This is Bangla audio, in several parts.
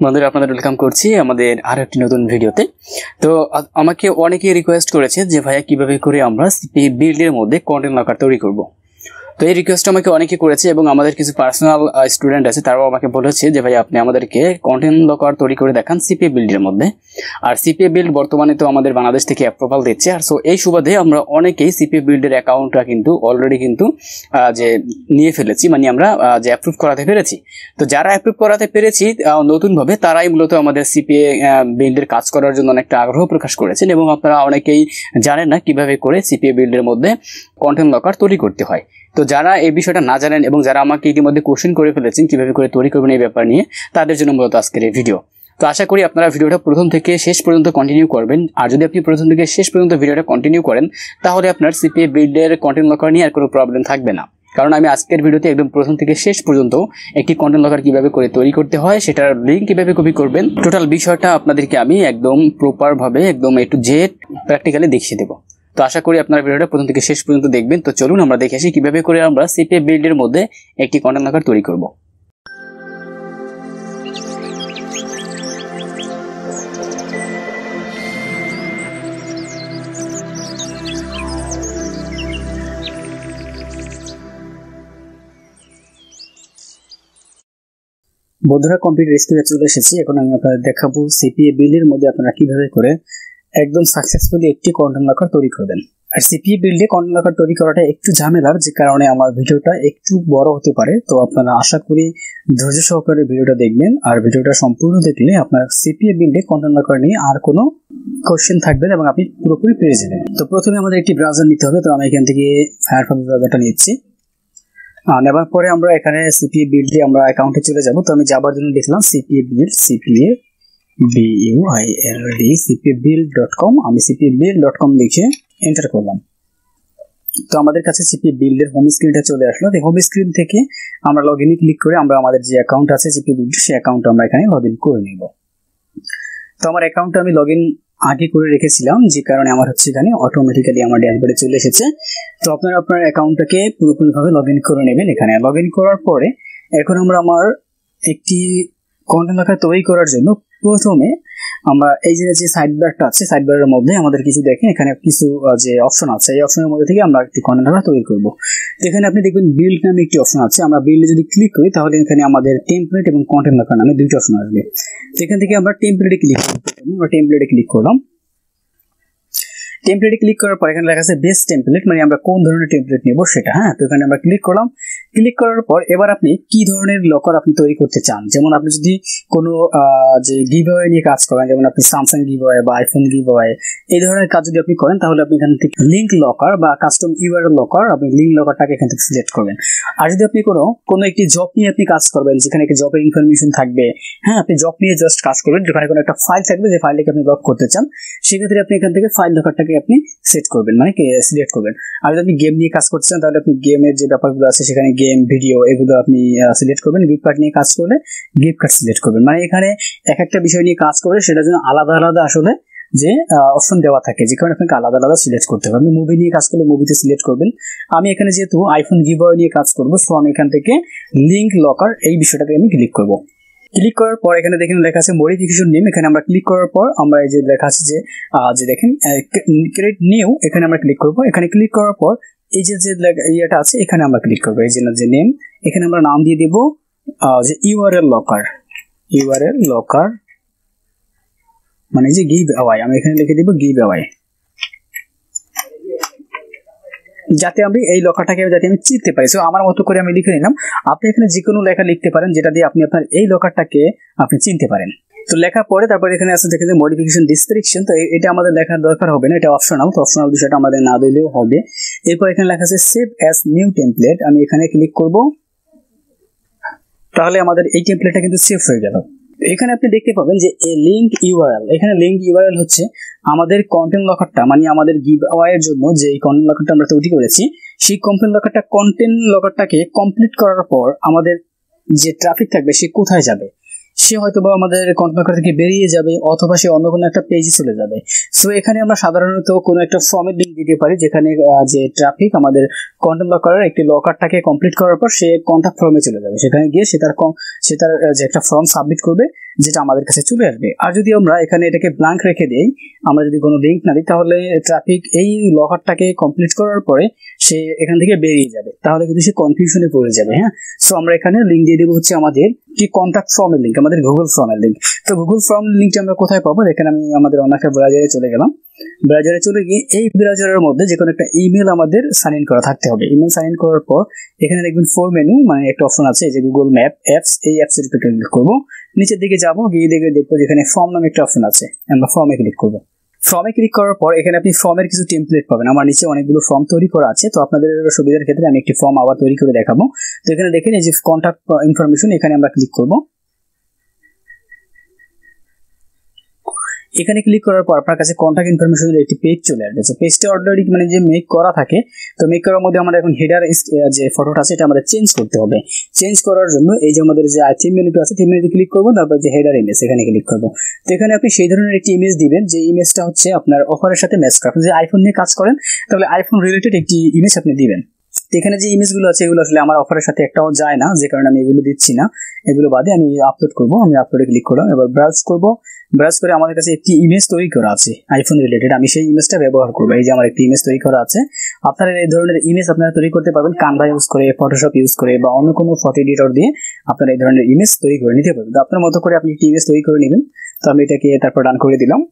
বন্ধুরা আপনাদের ওয়েলকাম করছি আমাদের আরেকটি নতুন ভিডিওতে। তো আমাকে অনেকেই রিকোয়েস্ট করেছে যে ভাইয়া কিভাবে করে আমরা সিপিএ বিল্ডের মধ্যে কন্টেন্ট লকার তৈরি করব। তো এই রিকোয়েস্ট আমাকে অনেকে করেছে এবং আমাদের কিছু পার্সোনাল স্টুডেন্ট আছে, তারাও আমাকে বলেছে যে ভাই আপনি আমাদেরকে কন্টেন্ট লকার তৈরি করে দেখান সিপিএ বিল্ডের মধ্যে। আর সিপিএ বিল্ড বর্তমানে তো আমাদের বাংলাদেশ থেকে অ্যাপ্রুভাল দিচ্ছে, আর সো এই সুবাদে আমরা অনেকেই সিপিএ বিল্ডের অ্যাকাউন্টটা কিন্তু অলরেডি কিন্তু যে নিয়ে ফেলেছি, মানে আমরা যে অ্যাপ্রুভ করাতে পেরেছি। তো যারা অ্যাপ্রুভ করাতে পেরেছি নতুনভাবে, তারাই মূলত আমাদের সিপিএ বিল্ডের কাজ করার জন্য অনেকটা আগ্রহ প্রকাশ করেছেন এবং আপনারা অনেকেই জানেন না কিভাবে করে সিপিএ বিল্ডের মধ্যে কন্টেন্ট লকার তৈরি করতে হয়। তো যারা এই বিষয়টা না জানেন এবং যারা আমাকে ইতিমধ্যে কোশ্চেন করে ফেলেছেন কিভাবে করে তৈরি করবেন এই ব্যাপার নিয়ে, তাদের জন্য মূলত আজকের এই ভিডিও। তো আশা করি আপনারা ভিডিওটা প্রথম থেকে শেষ পর্যন্ত কন্টিনিউ করবেন। আর যদি আপনি প্রথম থেকে শেষ পর্যন্ত ভিডিওটা কন্টিনিউ করেন, তাহলে আপনার সিপিএ বিল্ডের কন্টেন্ট লকার নিয়ে আর কোনো প্রবলেম থাকবে না। কারণ আমি আজকের ভিডিওতে একদম প্রথম থেকে শেষ পর্যন্ত একটি কন্টেন্ট লকার কিভাবে করে তৈরি করতে হয়, সেটার লিঙ্ক কিভাবে কপি করবেন, টোটাল বিষয়টা আপনাদেরকে আমি একদম প্রপারভাবে একদম একটু জেড প্র্যাকটিক্যালি দেখিয়ে দেবো। তো আশা করি আপনারা ভিডিওটা প্রথম থেকে শেষ পর্যন্ত দেখবেন। তো চলুন আমরা দেখে আসি কিভাবে করে আমরা সিপিএ বিল্ডের মধ্যে একটি কন্টেন্ট লকার তৈরি করব। বন্ধুরা, কম্পিউটার স্ক্রিনে চলে এসেছি। এখন আমি আপনাদের দেখাবো সিপিএ বিল্ডের মধ্যে আপনারা কিভাবে করে একদম সাকসেসফুলি একটি কন্টেন্ট লকার তৈরি করবেন। আর সিপিএ বিল্ডে কন্টেন্ট লকার তৈরি করাটা একটু ঝামেলার, যে কারণে আমার ভিডিওটা একটু বড় হতে পারে। তো আপনারা আশা করি ধৈর্য সহকারে ভিডিওটা দেখবেন, আর ভিডিওটা সম্পূর্ণ দেখলে আপনার সিপিএ বিল্ডে কন্টেন্ট লকার নিয়ে আর কোনো কোশ্চেন থাকবে না এবং আপনি পুরোপুরি পেরে যাবেন। তো প্রথমে আমাদের একটি ব্রাউজার নিতে হবে। তো আমি এখান থেকে ফায়ারফক্স ব্রাউজারটা নিচ্ছি। নেবার পরে আমরা এখানে সিপিএ বিল্ডে আমরা অ্যাকাউন্টে চলে যাব। তো আমি যাবার জন্য লিখলাম CPA build, CPA BUILD cpabuild.com। আমি cpabuild.com লিখে এন্টার করলাম। তো আমাদের কাছে সিপিএ বিল্ডের হোম স্ক্রিনটা চলে আসলো। তো হোম স্ক্রিন থেকে আমরা লগইনে ক্লিক করে আমরা আমাদের যে অ্যাকাউন্ট আছে সিপিএ বিল্ড, সেই অ্যাকাউন্ট আমরা এখানে লগইন করে নেব। তো আমার অ্যাকাউন্টটা আমি লগইন আগে করে রেখেছিলাম, যে কারণে আমার হচ্ছে এখানে অটোমেটিক্যালি আমার ড্যাশবোর্ডে চলে এসেছে। তো আপনারা আপনার অ্যাকাউন্টটাকে পুরোপুরিভাবে লগইন করে নেবেন। এখানে লগইন করার পরে এখন আমরা আমার একটি কন্টেন্ট লকার তৈরি করার জন্য প্রথমে আমরা এই যে সাইড বারটা আছে, সাইড বারের মধ্যে আমাদের কিছু দেখেন এখানে কিছু যে অপশন আছে, এই অপশনের মধ্যে থেকে আমরা একটি কন্টেন্ট লকার তৈরি করব। এখানে আপনি দেখবেন বিল্ড নামে একটি অপশন আছে। আমরা বিল্ডে যদি ক্লিক করি তাহলে এখানে আমাদের টেমপ্লেট এবং কন্টেন্ট লকার নামে দুইটা অপশন আসবে। এখান থেকে আমরা টেমপ্লেটে ক্লিক করব। আমরা টেমপ্লেটে ক্লিক করলাম। টেমপ্লেটে ক্লিক করার পর এখানে লেখা আছে বেস্ট টেমপ্লেট, মানে আমরা কোন ধরনের টেমপ্লেট নেব সেটা। তো এখানে আমরা ক্লিক করলাম। ক্লিক করার পর এবার আপনি কি ধরনের লকার আপনি তৈরি করতে চান। যেমন আপনি যদি কোনো যে গিভঅ্যাওয়ে নিয়ে কাজ করেন, যেমন আপনি স্যামসাং গিভঅ্যাওয়ে বা আইফোন গিভঅ্যাওয়ে, এই ধরনের কাজ যদি আপনি করেন, তাহলে আপনি এখান থেকে লিঙ্ক লকার বা কাস্টম ইউআরএল লকার, আপনি লিঙ্ক লকারটাকে এখান থেকে সিলেক্ট করবেন। আর যদি আপনি কোনো একটি জব নিয়ে আপনি কাজ করবেন, যেখানে একটি জবের ইনফরমেশন থাকবে, আপনি জব নিয়ে জাস্ট কাজ করবেন, যেখানে কোনো একটা ফাইল থাকবে, যে ফাইলটাকে আপনি লক করতে চান, সেক্ষেত্রে আপনি এখান থেকে ফাইল লকারটাকে আপনি সেট করবেন, মানে সিলেক্ট করবেন। আর যদি আপনি গেম নিয়ে কাজ করতে চান, তাহলে আপনি গেমের যে ব্যাপারগুলো আছে সেখানে গেম, ভিডিও, এগুলো আপনি সিলেক্ট করবেন। গিফট কার্ড নিয়ে কাজ করলে গিফট কার্ড সিলেক্ট করবেন। মানে এখানে এক একটা বিষয় নিয়ে কাজ করে সেটার জন্য আলাদা আলাদা আসলে যে অপশন দেওয়া থাকে, যে কারণে আপনাকে আলাদা আলাদা সিলেক্ট করতে হবে। আপনি মুভি নিয়ে কাজ করলে মুভিতে সিলেক্ট করবেন। আমি এখানে যেহেতু আইফোন গিভঅ্যাওয়ে নিয়ে কাজ করবো, সো আমি এখান থেকে লিঙ্ক লকার এই বিষয়টাকে আমি ক্লিক করব। ক্লিক করার পর এখানে দেখেন লেখা আছে মডিফিকেশন নেম। এখানে আমরা ক্লিক করার পর আমরা এই যে লেখা আছে যে দেখেন ক্রিয়েট নিউ, এখানে আমরা ক্লিক করব। এখানে ক্লিক করার পর এই যে ইয়েটা আছে এখানে আমরা ক্লিক করবো। এই যে নেম, এখানে আমরা নাম দিয়ে দেব যে ইউআরএল লকার, মানে যে গিভঅ্যাওয়ে, আমি এখানে লিখে দেব গিভঅ্যাওয়ে, যাতে আমি এই লকারটাকে যাতে আমি চিনতে পারি। সো আমার মতো করে আমি লিখে নিলাম। আপনি এখানে যে কোনো লেখা লিখতে পারেন, যেটা দিয়ে আপনি আপনার এই লকারটাকে আপনি চিনতে পারেন। তো লেখার পরে তারপর এখানে আছে দেখেন যে মডিফিকেশন ডিসক্রিপশন। তো এটা আমাদের লেখার দরকার হবে না, এটা অপশনাল। তো অপশনাল বিষয়টা আমাদের না দিলেও হবে। এরপর এখানে লেখা আছে সেভ অ্যাজ নিউ টেমপ্লেট, আমি এখানে ক্লিক করব। তাহলে আমাদের এই টেমপ্লেটটা কিন্তু সেভ হয়ে গেল। এখানে আপনি দেখতে পাবেন যে লিঙ্ক ইউআরএল, এখানে লিঙ্ক ইউআরএল হচ্ছে আমাদের কন্টেন্ট লকারটা, মানে আমাদের গিভঅ্যাওয়ের জন্য যে কন্টেন্ট লকারটা আমরা তৈরি করেছি, সেই কন্টেন্ট লকারটাকে কমপ্লিট করার পর আমাদের যে ট্রাফিক থাকবে সে কোথায় যাবে, সে হয়তো বা আমাদের কন্টেন্ট লকার থেকে বেরিয়ে যাবে, অথবা সে অন্য কোনো একটা পেজে চলে যাবে। সো এখানে আমরা সাধারণত কোনো একটা ফর্মের লিঙ্ক দিতে পারি, যেখানে যে ট্রাফিক আমাদের কন্টেন্ট লকারের একটি লকারটাকে কমপ্লিট করার পর সে কন্ট্যাক্ট ফর্মে চলে যাবে। সেখানে গিয়ে সে তার যে একটা ফর্ম সাবমিট করবে, যেটা আমাদের কাছে চলে আসবে। আর যদি আমরা এখানে এটাকে ব্ল্যাঙ্ক রেখে দিই, আমরা যদি কোনো লিঙ্ক না দিই, তাহলে ট্রাফিক এই লকারটাকে কমপ্লিট করার পরে সে এখান থেকে বেরিয়ে যাবে, তাহলে কিন্তু সে কনফিউশনে পড়ে যাবে। হ্যাঁ, সো আমরা এখানে লিঙ্ক দিয়ে দেবো হচ্ছে আমাদের কি কন্ট্যাক্ট ফর্মের লিঙ্ক, আমাদের গুগল ফর্মের লিঙ্ক। তো গুগল ফর্ম লিঙ্কটা আমরা কোথায় পাবো? দেখেন আমি আমাদের অন্য একটা ব্রাউজারে চলে গেলাম। ব্রাউজারে চলে গিয়ে এই ব্রাউজারের মধ্যে যে কোনো একটা ইমেল আমাদের সাইন ইন করা থাকতে হবে। ইমেল সাইন ইন করার পর এখানে দেখবেন ফোর মেনু মানে একটা অপশন আছে, যে গুগল ম্যাপ অ্যাপস, এই অ্যাপস এর উপর ক্লিক করব। নিচের দিকে যাব, গিয়ে দেখবো যেখানে ফর্ম নামে একটা অপশন আছে, আমরা ফর্মে ক্লিক করব। ফর্মে ক্লিক করার পর এখানে আপনি ফর্মের কিছু টেমপ্লেট পাবেন। আমার নিচে অনেকগুলো ফর্ম তৈরি করা আছে, তো আপনাদের সুবিধার ক্ষেত্রে আমি একটি ফর্ম আবার তৈরি করে দেখাবো। তো এখানে দেখেন এই যে কন্ট্যাক্ট ইনফরমেশন, এখানে আমরা ক্লিক করব। এখানে ক্লিক করার পর আপনার কাছে কন্ট্যাক্ট ইনফরমেশনের একটি পেজ চলে আসবে। পেজটা অলরেডি মানে যে মেক করা থাকে, তো মেক করার মধ্যে আমাদের এখন হেডার যে ফটোটা আছে এটা আমাদের চেঞ্জ করতে হবে। চেঞ্জ করার জন্য এই যে আমাদের যে থিম মেনুটা আছে, থিম মেনুতে ক্লিক করব, তারপর যে হেডার ইমেজ এখানে ক্লিক করব। তো এখানে আপনি সেই ধরনের একটি ইমেজ দিবেন যে ইমেজটা হচ্ছে আপনার অফারের সাথে ম্যাচ করে। আপনি যে আইফোন নিয়ে কাজ করেন, তাহলে আইফোন রিলেটেড একটি ইমেজ আপনি দিবেন। তো এখানে যে ইমেজগুলো আছে এগুলো আসলে আমার অফারের সাথে একটাও যায় না, যে কারণে আমি এগুলো দিচ্ছি না। এগুলো বাদে আমি আপলোড করব। আমি আপলোডে ক্লিক করলাম, এবার ব্রাউজ করব। ব্রাউজ করে আমাদের কাছে একটি ইমেজ তৈরি করা আছে আইফোন রিলেটেড, আমি সেই ইমেজটা ব্যবহার করব। এই যে আমার একটি ইমেজ তৈরি করা আছে। আপনারা এই ধরনের ইমেজ আপনারা তৈরি করতে পারবেন কানভা ইউজ করে, ফটোশপ ইউজ করে, বা অন্য কোনো ফটো এডিটর দিয়ে আপনারা এই ধরনের ইমেজ তৈরি করে নিতে পারবেন। তো আপনার মতো করে আপনি একটি ইমেজ তৈরি করে নেবেন। তো আমি এটাকে তারপর ডান করে দিলাম।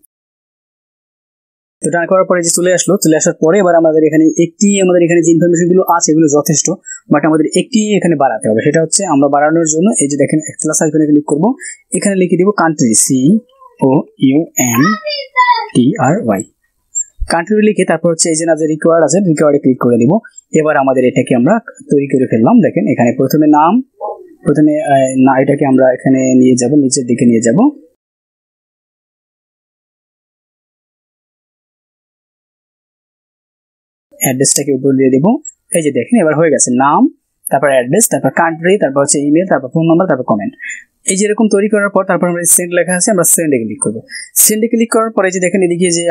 তো ডান করার পরে যে চলে আসার পরে এবার আমাদের এখানে যে ইনফরমেশন গুলো আছে এগুলো যথেষ্ট, বাট আমাদের একটি এখানে বাড়াতে হবে। সেটা হচ্ছে আমরা বাড়ানোর জন্য এই যে দেখেন প্লাস আইকনে ক্লিক করব, এখানে লিখে দিব কান্ট্রি, COUNTRY, কান্ট্রি লিখে তারপর হচ্ছে এই যে না যে রিকোয়ার্ড আছে, রিকোয়ার্ডে ক্লিক করে দিব। এবার আমাদের এটাকে আমরা তৈরি করে ফেললাম। দেখেন এখানে প্রথমে না এটাকে আমরা এখানে নিয়ে যাব, নিচের দিকে নিয়ে যাব। অ্যাড্রেসটাকে উপর দিয়ে দেবো। এই যে দেখেন এবার হয়ে গেছে, নাম, তারপর অ্যাড্রেস, তারপর কান্ট্রি, তারপর হচ্ছে ইমেল, তারপর ফোন নাম্বার, তারপর কমেন্ট। এই যে এরকম তৈরি করার পর তারপর আমরা সেন্ড লেখা আছে, আমরা সেন্ডে ক্লিক করবো। সেন্ডে ক্লিক করার পরে যে দেখেন এদিকে যে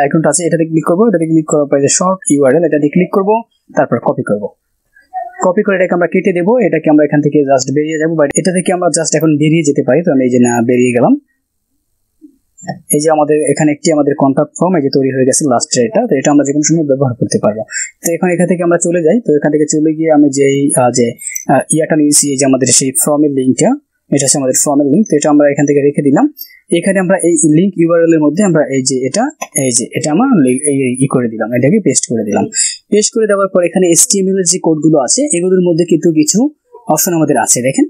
আইকনটা আছে এটাতে ক্লিক করবো। এটাতে ক্লিক করার পরে যে শর্ট ইউআরএল এটাতে ক্লিক করবো, তারপর কপি করব। কপি করে এটাকে আমরা কেটে দেবো। এটাকে আমরা এখান থেকে জাস্ট বেরিয়ে যাবো, বাট এটা থেকে আমরা জাস্ট এখন বেরিয়ে যেতে পারি। তো আমি এই যে না বেরিয়ে গেলাম। এই যে আমাদের এখানে একটি আমাদের কন্ট্যাক্ট ফর্ম এই যে তৈরি হয়ে গেছে লাস্টে এটা, তো এটা আমরা যে কোনো সময় ব্যবহার করতে পারবো। তো এখন এখান থেকে আমরা চলে যাই। তো এখান থেকে চলে গিয়ে আমি ইয়াটা নিয়েছি, এই যে আমাদের সেই ফর্মের লিঙ্কটা, এটা হচ্ছে আমাদের ফর্মের লিঙ্ক। তো এটা আমরা এখান থেকে রেখে দিলাম। এখানে আমরা এই লিঙ্ক ইউআরএল এর মধ্যে আমরা এই যে এটা আমরা করে দিলাম, এটাকে পেস্ট করে দিলাম। পেস্ট করে দেওয়ার পর এখানে HTML এর যে কোডগুলো আছে এগুলোর মধ্যে কিন্তু কিছু অপশন আমাদের আছে। দেখেন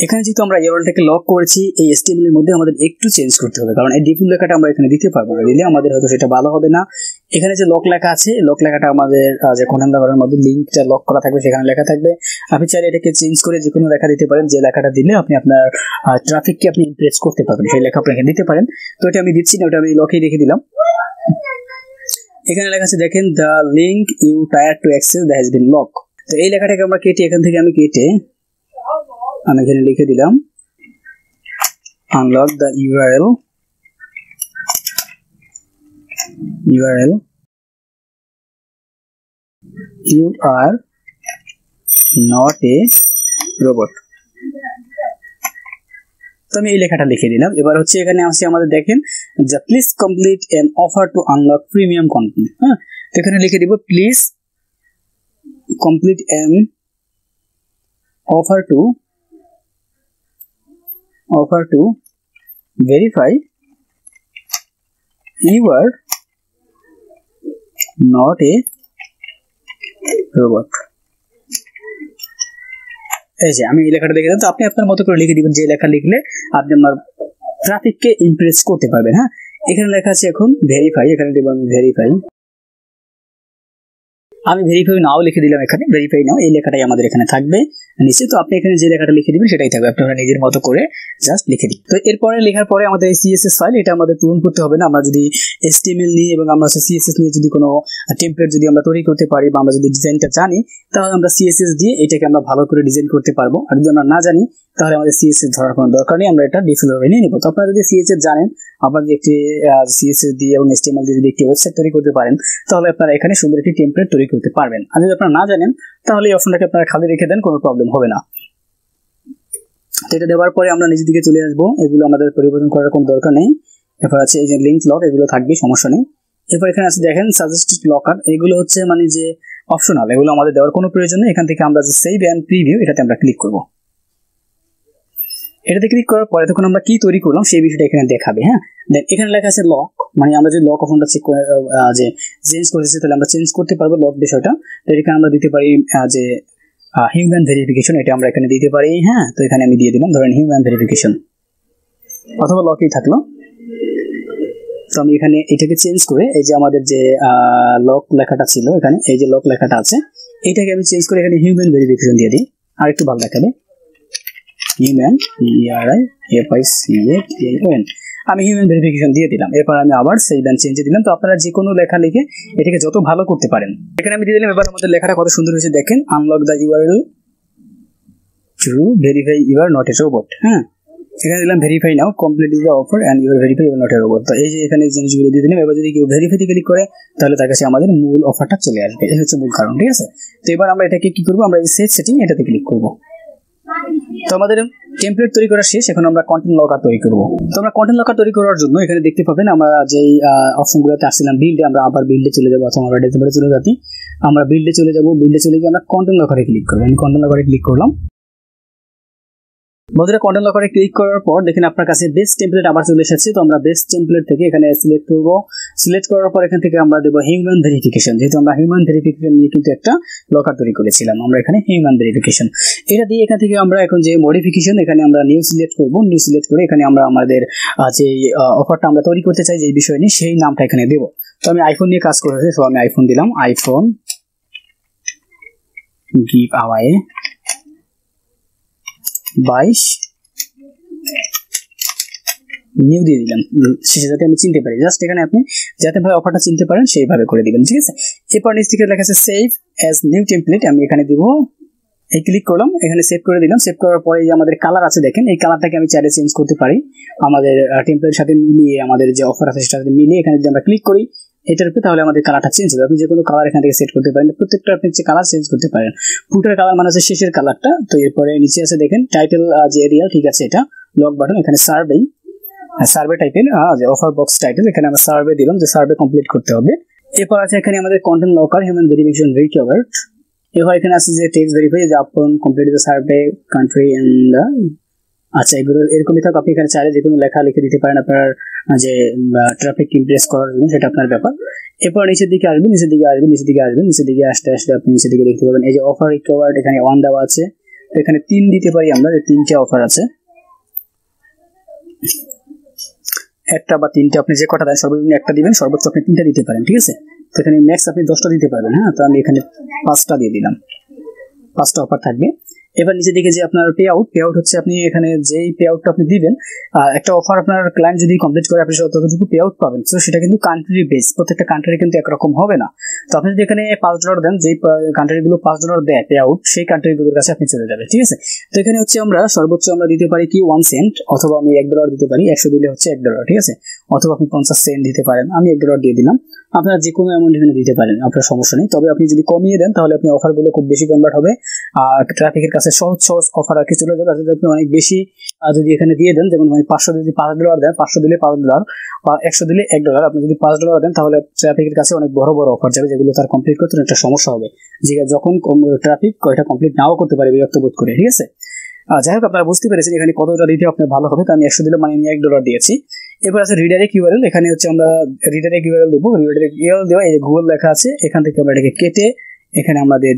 এখানে যেহেতু আমরা ইউআরএলটাকে লক করেছি, এই HTML এর মধ্যে আমাদের একটু চেঞ্জ করতে হবে, কারণ এই ডিফল্ট লেখাটা আমরা এখানে দিতে পারবো না। দিলে আমাদের হয়তো সেটা ভালো হবে না। এখানে যে লক লেখা আছে, লক লেখাটা আমাদের যে কন্টেন্ট নাম্বারের মধ্যে লিঙ্কটা লক করা থাকবে সেখানে লেখা থাকবে। আপনি চাইলে এটাকে চেঞ্জ করে যে কোনো লেখা দিতে পারেন, যে লেখাটা দিলে আপনি আপনার ট্রাফিককে আপনি ইমপ্রেস করতে পারবেন, সেই লেখা আপনি এখানে দিতে পারেন। তো এটা আমি দিচ্ছি না, ওটা আমি লকেই রেখে দিলাম। এখানে লেখা আছে দেখেন, the link you try to access that has been lock. তো এই লেখাটাকে আমরা কেটে এখান থেকে আমি এখানে লিখে দিলাম, unlock the URL you are not a robot। তো আমি এই লেখাটা লিখে দিলাম। এবার হচ্ছে এখানে আসি আমাদের দেখেন যে please complete an offer to unlock premium content। হ্যাঁ, তো এখানে লিখে দিব please complete an offer to verify you are not a robot। এই যে আমি এই লেখাটা লিখে দিলাম। তো আপনি আপনার মতো করে লিখে দিবেন, যে লেখা লিখলে আপনি আপনার ট্রাফিককে ইমপ্রেস করতে পারবেন। হ্যাঁ, এখানে লেখা আছে এখন ভেরিফাই, এখানে দেব আমি ভেরিফাই। আমি ভেরিফাই নাও লিখে দিলাম, এখানে ভেরিফাই নাও এই লেখাটাই আমাদের এখানে থাকবে নিচে। তো আপনি এখানে যে লেখাটা লিখে দিবেন সেটাই থাকবে, আপনারা নিজের মতো করে জাস্ট লিখে দিন। তো এরপরে লেখার পরে আমাদের এই CSS ফাইল এটা আমাদের পূরণ করতে হবে না। আমরা যদি HTML নিয়ে এবং আমরা CSS নিয়ে যদি কোনো টেমপ্লেট যদি আমরা তৈরি করতে পারি বা আমরা যদি ডিজাইনটা জানি, তাহলে আমরা CSS দিয়ে এটাকে আমরা ভালো করে ডিজাইন করতে পারবো। আর যদি আমরা না জানি তাহলে আমাদের CSS ধরার কোনো দরকার নেই, আমরা এটা ডিফল্ট ভাবে নিয়ে নেব। তো আপনারা যদি CSS জানেন, আপনারা যদি একটি CSS দিয়ে এবং HTML দিয়ে যদি একটি ওয়েবসাইট তৈরি করতে পারেন, তাহলে আপনারা এখানে সুন্দর একটি টেমপ্লেট তৈরি করতে পারবেন। আর যদি আপনারা না জানেন তাহলে এই অপশনটাকে আপনারা খালি রেখে দেন, কোনো প্রবলেম হবে না। তো এটা দেওয়ার পরে আমরা নিচের দিকে চলে আসবো, এগুলো আমাদের পরিবর্তন করার কোনো দরকার নেই। এরপর আছে এই যে লিঙ্ক লক, এগুলো থাকবে, সমস্যা নেই। এরপর এখানে আছে দেখেন সাজেস্টেড লকার, এগুলো হচ্ছে মানে যে অপশনাল, এগুলো আমাদের দেওয়ার কোনো প্রয়োজন নেই। এখান থেকে আমরা যে সেভ অ্যান্ড প্রিভিউ এটাতে আমরা ক্লিক করব। এটাতে ক্লিক করার পরে তখন আমরা কি তৈরি করলাম সেই বিষয়টা এখানে দেখাবে। হ্যাঁ, দেন এখানে লেখা আছে লক, মানে আমরা যে লক অপশনটা যে চেঞ্জ করেছি তাহলে আমরা চেঞ্জ করতে পারবো লক বিষয়টা। তো এখানে আমরা দিতে পারি যে হিউম্যান ভেরিফিকেশন, এটা আমরা এখানে দিতে পারি। হ্যাঁ, তো এখানে আমি দিয়ে দিলাম ধরেন হিউম্যান ভেরিফিকেশন, অথবা লকই থাকলো। তো আমি এখানে এটাকে চেঞ্জ করে এই যে আমাদের যে লক লেখাটা ছিল এখানে, এই যে লক লেখাটা আছে এটাকে আমি চেঞ্জ করে এখানে হিউম্যান ভেরিফিকেশন দিয়ে দিই, আর একটু ভালো দেখাবে। হিউম্যান ERIFICATION, আমি হিউম্যান ভেরিফিকেশন দিয়ে দিলাম। এরপর আমি আবার সেভ এন্ড চেঞ্জে দিলাম। তো আপনারা যে কোনো লেখা লিখে এটাকে যত ভালো করতে পারেন এখানে আমি দিয়ে দিলাম। এবার আমাদের লেখাটা কত সুন্দর হয়েছে দেখেন, unlock the URL to verify you are not a robot. হ্যাঁ, এখানে দিলাম verify now, complete the offer and you are verify you are not a robot. তো এই যে এখানে জিনিসগুলো দিয়ে দিলাম। এবার যদি কেউ ভেরিফাইতে ক্লিক করে তাহলে তার কাছে আমাদের মূল অফারটা চলে আসবে, এই হচ্ছে মূল কারণ। ঠিক আছে, তো এবার আমরা এটাকে কি করবো, আমরা এই সেভ সেটিং এটাতে ক্লিক করব। তো আমাদের টেমপ্লেট তৈরি করা শেষ, এখন আমরা কন্টেন্ট লকার তৈরি করব। তো আমরা কন্টেন্ট লকার তৈরি করার জন্য এখানে দেখতে পাবেন আমরা যেই অপশনগুলোতে আসছিলাম বিল্ডে, আমরা আবার বিল্ডে চলে যাবো, অথবা আমরা ডেটাবেসে চলে যাচ্ছি, আমরা বিল্ডে চলে যাব। বিল্ডে চলে গিয়ে আমরা কন্টেন্ট লকারে ক্লিক করব। আমি কন্টেন্ট লকারে ক্লিক করলাম। বন্ধুরা কন্টেন্ট লকারে ক্লিক করার পর দেখেন আপনার কাছে বেস্ট টেমপ্লেট আবার চলে এসেছে। তো আমরা বেস্ট টেমপ্লেট থেকে এখানে সিলেক্ট করব। সিলেক্ট করার পর এখান থেকে আমরা দেব হিউম্যান ভেরিফিকেশন, যেহেতু আমরা হিউম্যান ভেরিফিকেশন নিয়ে কিন্তু একটা লকার তৈরি করেছিলাম, আমরা এখানে হিউম্যান ভেরিফিকেশন এটা দিয়ে এখান থেকে আমরা এখন যে মডিফিকেশন এখানে আমরা নিউ সিলেক্ট করব। নিউ সিলেক্ট করে এখানে আমরা আমাদের যে অফারটা আমরা তৈরি করতে চাই যে বিষয় নিয়ে সেই নামটা এখানে দেব। তো আমি আইফোন নিয়ে কাজ করেছি, তো আমি আইফোন দিলাম, আইফোন গিভ আওয়ে 22 নিউ দিয়ে দিলাম শেষে, যাতে আমি চিনতে পারি। জাস্ট এখানে আপনি যাতে ভাবে অফারটা চিনতে পারেন সেইভাবে করে দিবেন। ঠিক আছে, এরপর নিচ থেকে লেখা আছে সেভ অ্যাজ নিউ টেমপ্লেট, আমি এখানে দিব, এই ক্লিক করলাম, এখানে সেভ করে দিলাম। সেভ করার পরে যে আমাদের কালার আছে দেখেন, এই কালারটাকে আমি চাইলে চেঞ্জ করতে পারি আমাদের টেমপ্লেটের সাথে মিলিয়ে, আমাদের যে অফার আছে সেটার সাথে মিলিয়ে এখানে যদি আমরা ক্লিক করি এটার উপরে, তাহলে আমাদের কালারটা চেঞ্জ হবে। আপনি যে কোনো কালার এখান থেকে সেট করতে পারেন, প্রত্যেকটা আপনি যে কালার চেঞ্জ করতে পারেন। ফুটার কালার মানে হচ্ছে শেষের কালারটা। তো এরপরে নিচে আছে দেখেন টাইটেল যে এরিয়া, ঠিক আছে, এটা লক বাটন, এখানে সার্ভে টাইপের যে অফার বক্স টাইটেল, এখানে আমরা সার্ভে দিলাম যে সার্ভে কমপ্লিট করতে হবে। এরপর আছে এখানে আমাদের content locker human verification recovered. এবার এখানে আছে যে টেক্সট ভেরিফাই, যে আপন complete the survey country and আচ্ছা, এগুলো এরকমই থাক। আপনি এখানে চাইলে যে কোনো লেখা লিখে দিতে পারেন আপনার যে ট্রাফিক ইমপ্রেস করার জন্য, সেটা আপনার ব্যাপার। এরপর নিচের দিকে আসবেন, নিচের দিকে আসতে আপনি নিচের দিকে দেখতে পাবেন এই যে অফার রিকভার্ড, এখানে 1 দেওয়া আছে। এখানে 3 দিতে পারি আমরা, যে 3টে অফার আছে, একটা বা 3টে আপনি যে কটা দেন সর্বনিম্ন একটা দিবেন, সর্বোচ্চ আপনি 3টা দিতে পারেন। ঠিক আছে, তো এখানে ম্যাক্স আপনি 10টা দিতে পারবেন। হ্যাঁ, তো আমি এখানে 5টা দিয়ে দিলাম, 5টা অফার থাকবে। এবার নিচে দিকে যে আপনার পে আউট হচ্ছে, আপনি এখানে যেই পে আউটটা আপনি দিবেন, একটা অফার আপনার ক্লায়েন্ট যদি কমপ্লিট করে আপনি ততটুকু পে আউট পাবেন। তো সেটা কিন্তু কান্ট্রি বেস, প্রত্যেকটা কান্ট্রি কিন্তু একরকম হবে না। তো আপনি যদি এখানে $5 দেন, যেই কান্ট্রিগুলো $5 দেয় পে আউট, সেই কান্ট্রিগুলোর কাছে আপনি চলে যাবে। ঠিক আছে, তো এখানে হচ্ছে আমরা সর্বোচ্চ আমরা দিতে পারি কি 1 সেন্ট, অথবা আমি $1 দিতে পারি, 100 দিলে হচ্ছে $1। ঠিক আছে, অথবা আপনি 50 সেন্ট দিতে পারেন, আমি $1 দিয়ে দিলাম। আপনারা যে কোনো অ্যামাউন্ট এখানে দিতে পারেন, আপনার সমস্যা নেই। তবে আপনি যদি কমিয়ে দেন তাহলে আপনি অফারগুলো খুব বেশি কনভার্ট হবে, আর ট্রাফিকের কাছে সহজ অফার আর কি চলে যাবে। যদি আপনি অনেক বেশি যদি এখানে দিয়ে দেন, যেমন আমি 500 যদি $5 দেন, 500 দিলে $5, 100 দিলে $1, আপনি যদি $5 দেন তাহলে ট্রাফিকের কাছে অনেক বড় বড় অফার যাবে, যেগুলো তার কমপ্লিট করতে একটা সমস্যা হবে, যে যখন ট্রাফিক কয়টা কমপ্লিট নাও করতে পারে বিরক্ত বোধ করে। ঠিক আছে, যাই হোক আপনারা বুঝতে পেরেছেন এখানে কতটা দিতে আপনার ভালো হবে। তো আমি 100 দিলে মানে আমি $1 দিয়েছি। এবার আছে রিডাইরেক্ট ইউআরএল, এখানে হচ্ছে আমরা রিডাইরেক্ট ইউআরএল দেবো। রিডাইরেক্ট ইউআরএল দেওয়া, এই যে গুগল লেখা আছে, এখান থেকে আমরা এটাকে কেটে এখানে আমাদের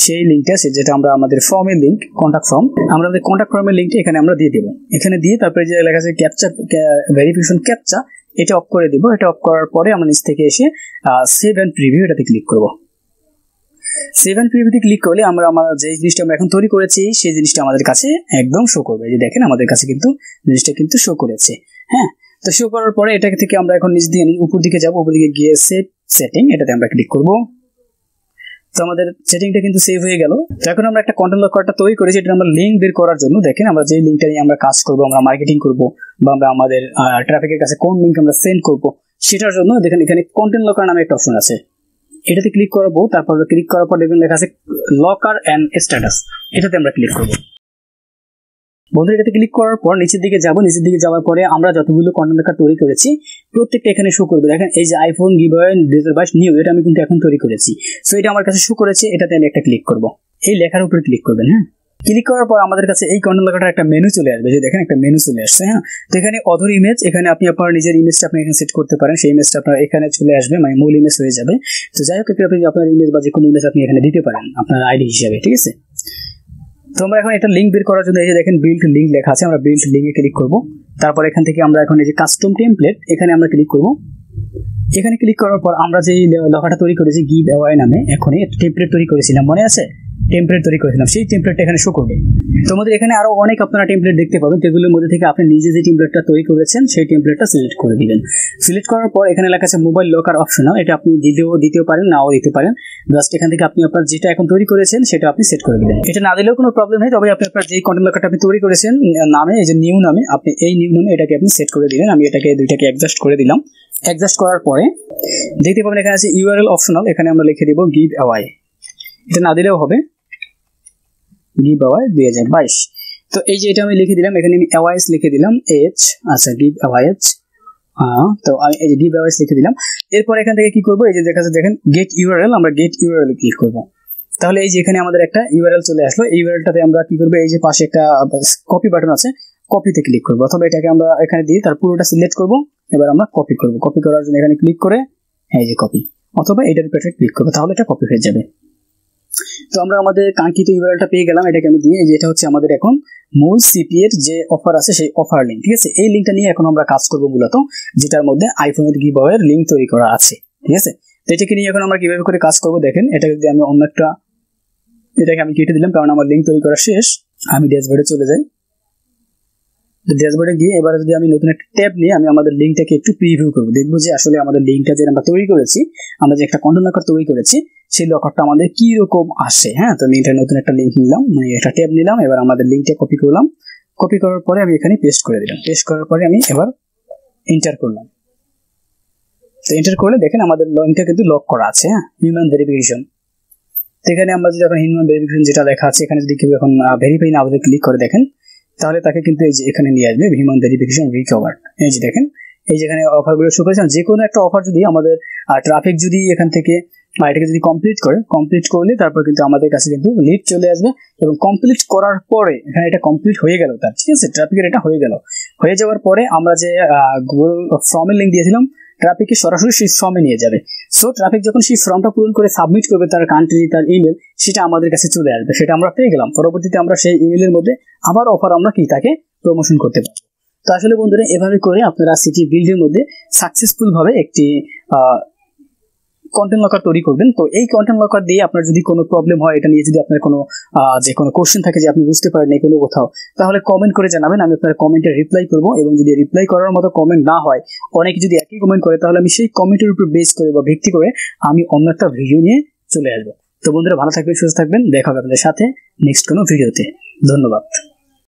সেই লিঙ্কটা আছে, যেটা আমরা আমাদের ফর্মের লিঙ্ক, কন্ট্যাক্ট ফর্ম, আমরা আমাদের কন্ট্যাক্ট ফর্মের লিঙ্কটা এখানে আমরা দিয়ে দেবো। এখানে দিয়ে তারপরে যে লেখা আছে ক্যাপচা ভেরিফিকেশন ক্যাপচা, এটা অফ করে দিব। এটা অফ করার পরে আমরা নিচ থেকে এসে সেভ অ্যান্ড প্রিভিউ এটাতে ক্লিক করব। সেভ অ্যান্ড প্রিভিউতে ক্লিক করলে আমরা যে জিনিসটা আমরা এখন তৈরি করেছি সেই জিনিসটা আমাদের কাছে একদম শো করবে। যে দেখেন আমাদের কাছে কিন্তু জিনিসটা কিন্তু শো করেছে। হ্যাঁ, তো শো করার পরে এটা থেকে আমরা এখন নিচ দিয়ে উপর দিকে যাব, উপর দিকে গিয়ে সেভ সেটিং এটাতে আমরা ক্লিক করব। তো আমাদের সেটিংটা কিন্তু সেভ হয়ে গেল। তো এখন আমরা একটা কন্টেন্ট লকারটা তৈরি করেছি, এটা আমরা লিঙ্ক বের করার জন্য। দেখেন আমরা যে লিঙ্কটা নিয়ে আমরা কাজ করব, আমরা মার্কেটিং করব, বা আমরা আমাদের ট্রাফিকের কাছে কোন লিঙ্ক আমরা সেন্ড করব, সেটার জন্য দেখেন এখানে কন্টেন্ট লকার নামে একটা অপশন আছে, এটাতে ক্লিক করব। তারপর ক্লিক করার পর দেখবেন লেখা আছে লকার এন্ড স্ট্যাটাস, এটাতে আমরা ক্লিক করব। বন্ধুরা এটাতে ক্লিক করার পর নিচের দিকে যাব, নিচের দিকে যাওয়ার পরে আমরা যতগুলো কন্টেন্ট লেখা তৈরি করেছি প্রত্যেকটা এখানে শো করবে। দেখেন এই যে আইফোন গিভঅ্যাওয়ে 2022 নিউ, এটা আমি কিন্তু এখন তৈরি করেছি। সো এটা আমার কাছে শো করেছে, এটাতে আমি একটা ক্লিক করব। এই লেখার উপরে ক্লিক করবেন। হ্যাঁ, ক্লিক করার পর আমাদের কাছে এই কন্টেন্ট লেখাটার একটা মেনু চলে আসবে, যে দেখেন একটা মেনু চলে আসছে। হ্যাঁ, তো এখানে অথর ইমেজ, এখানে আপনি আপনার নিজের ইমেজটা আপনি এখানে সেট করতে পারেন, সেই ইমেজটা আপনার এখানে চলে আসবে, মানে মূল ইমেজ হয়ে যাবে। তো যাই হোক, আপনি আপনার ইমেজ বা যে কোনো ইমেজ আপনি এখানে দিতে পারেন আপনার আইডি হিসেবে, ঠিক আছে। তো আমরা এখন এটা লিঙ্ক বের করার জন্য এই যে দেখেন বিল্ড লিঙ্ক লেখা আছে, আমরা বিল্ড লিঙ্কে ক্লিক করব। তারপর এখান থেকে আমরা এখন এই যে কাস্টম টেমপ্লেট, এখানে আমরা ক্লিক করব। এখানে ক্লিক করার পর আমরা যে লেখাটা তৈরি করেছি গিভ অ্যাওয়ে নামে, এখনই একটা টেমপ্লেট তৈরি করেছিলাম, মনে আছে? টেমপ্লেট তৈরি করেছিলাম, সেই টেমপ্লেটটা এখানে শো করবে। তোমাদের এখানে আরো অনেক আপনারা টেমপ্লেট দেখতে পাবেন, যেগুলোর মধ্যে থেকে আপনি নিজে যে টেমপ্লেটটা তৈরি করেছেন সেই টেমপ্লেটটা সিলেক্ট করে দিবেন। সিলেক্ট করার পর এখানে লেখা আছে মোবাইল লকার অপশনাল, এটা আপনি দিতে পারেন, নাও দিতে পারেন। জাস্ট এখান থেকে আপনি আপনার যেটা এখন তৈরি করেছেন সেটা আপনি সেট করে দিবেন। এটা না দিলেও কোনো প্রবলেম নেই, তবে আপনি আপনার যে কন্টেন্ট লকারটা আপনি তৈরি করেছেন নামে, এই যে নিউ নামে, আপনি এই নিউ নামে এটাকে আপনি সেট করে দিলেন। আমি এটাকে দুইটাকে অ্যাডজাস্ট করে দিলাম। অ্যাডজাস্ট করার পরে দেখতে পাবেন এখানে আছে ইউআরএল অপশনাল, এখানে আমরা লিখে দিব গিভ অ্যাওয়ে। এটা না দিলেও হবে, গিভ অ্যাওয়ে 2022। তো এই যে এটা আমি লিখে দিলাম, এখানে আমি অ্যাওয়েস লিখে দিলাম এইচ, আচ্ছা গিভ অ্যাওয়েস। তো আমি এই যে গিভ অ্যাওয়েস লিখে দিলাম। এরপর এখান থেকে কি করব, এই যে দেখা যাচ্ছে দেখেন গেট ইউআরএল, আমরা গেট ইউআরএল ক্লিক করব। তাহলে এই যে এখানে আমাদের একটা ইউআরএল চলে আসলো। এই ইউআরএলটাতে আমরা কি করব, এই যে পাশে একটা কপি বাটন আছে, কপিতে ক্লিক করব, অথবা এটাকে আমরা এখানে দিয়ে তার পুরোটা সিলেক্ট করব। এবার আমরা কপি করব। কপি করার জন্য এখানে ক্লিক করে এই যে কপি, অথবা এটার উপরে ক্লিক করব, তাহলে এটা কপি হয়ে যাবে। তো আমরা আমাদের কাঙ্ক্ষিত ইউআরএলটা পেয়ে গেলাম। এটাকে আমি দিয়ে, যেটা হচ্ছে আমাদের এখন মূল সিপিএর যে অফার আছে সেই অফার লিঙ্ক, ঠিক আছে। এই লিঙ্কটা নিয়ে এখন আমরা কাজ করব মূলত, যেটার মধ্যে আইফোনের গিভঅ্যাওয়ের লিঙ্ক তৈরি করা আছে, ঠিক আছে। তো এটাকে নিয়ে এখন আমরা কিভাবে করে কাজ করব দেখেন। এটা যদি আমি অন্য একটা, এটাকে আমি কেটে দিলাম কারণ আমার লিঙ্ক তৈরি করা শেষ। আমি ড্যাশবোর্ডে চলে যাই। ড্যাশবোর্ডে গিয়ে এবার যদি আমি নতুন একটা ট্যাব নিয়ে আমি আমাদের লিঙ্কটাকে একটু প্রিভিউ করব, দেখবো যে আসলে আমাদের লিঙ্কটা যে আমরা তৈরি করেছি, আমরা যে একটা কন্টেন্ট লকার তৈরি করেছি সেই লকারটা আমাদের কি রকম আসে। হ্যাঁ, তো আমি এটা নতুন একটা লিঙ্ক নিলাম, মানে একটা ট্যাব নিলাম। এবার আমাদের লিঙ্কটা কপি করলাম। কপি করার পরে আমি এখানে পেস্ট করে দিলাম। পেস্ট করার পরে আমি এবার এন্টার করলাম। তো এন্টার করলে দেখেন আমাদের লিঙ্কটা কিন্তু লক করা আছে। হ্যাঁ, হিউম্যান ভেরিফিকেশন। তো এখানে আমরা যদি এখন হিউম্যান ভেরিফিকেশন যেটা লেখা আছে, এখানে যদি কেউ এখন ভেরিফাই না বলে ক্লিক করে দেখেন, তাহলে তাকে কিন্তু এই যে এখানে নিয়ে আসবে হিউম্যান ভেরিফিকেশন রিকভার্ড। এই যে দেখেন, এই যেখানে অফারগুলো শো করেছেন, যে কোনো একটা অফার যদি আমাদের ট্রাফিক যদি এখান থেকে এটাকে যদি কমপ্লিট করলে তারপর কিন্তু আমাদের কাছে কিন্তু লিড চলে আসবে। এবং কমপ্লিট করার পরে এখানে এটা কমপ্লিট হয়ে গেল তার, ঠিক আছে, ট্রাফিকের এটা হয়ে গেল। হয়ে যাওয়ার পরে আমরা যে গুগল ফর্মের লিঙ্ক দিয়েছিলাম, ট্রাফিককে সরাসরি সেই ফর্মে নিয়ে যাবে। সো ট্রাফিক যখন সেই ফর্মটা পূরণ করে সাবমিট করবে তার কান্ট্রি, তার ইমেল, সেটা আমাদের কাছে চলে আসবে, সেটা আমরা পেয়ে গেলাম। পরবর্তীতে আমরা সেই ইমেলের মধ্যে আবার অফার আমরা কি তাকে প্রমোশন করতে পারবো। তো আসলে বন্ধুরা এভাবে করে আপনারা সিটি বিল্ডের মধ্যে সাকসেসফুল ভাবে একটি কন্টেন্ট লকার তৈরি করবেন। তো এই কন্টেন্ট লকার দিয়ে আপনার যদি কোনো প্রবলেম হয়, এটা নিয়ে যদি আপনার কোনো যে কোনো কোশ্চেন থাকে যে আপনি বুঝতে পারেন না কোনো কোথাও, তাহলে কমেন্ট করে জানাবেন, আমি আপনার কমেন্টে রিপ্লাই করব। এবং যদি রিপ্লাই করার মতো কমেন্ট না হয়, অনেকে যদি একই কমেন্ট করে, তাহলে আমি সেই কমেন্টের উপর বেস করে বা ভিত্তি করে আমি অন্য একটা ভিডিও নিয়ে চলে আসবো। তো বন্ধুরা ভালো থাকবেন, সুস্থ থাকবেন, দেখা হবে আপনাদের সাথে নেক্সট কোনো ভিডিওতে। ধন্যবাদ।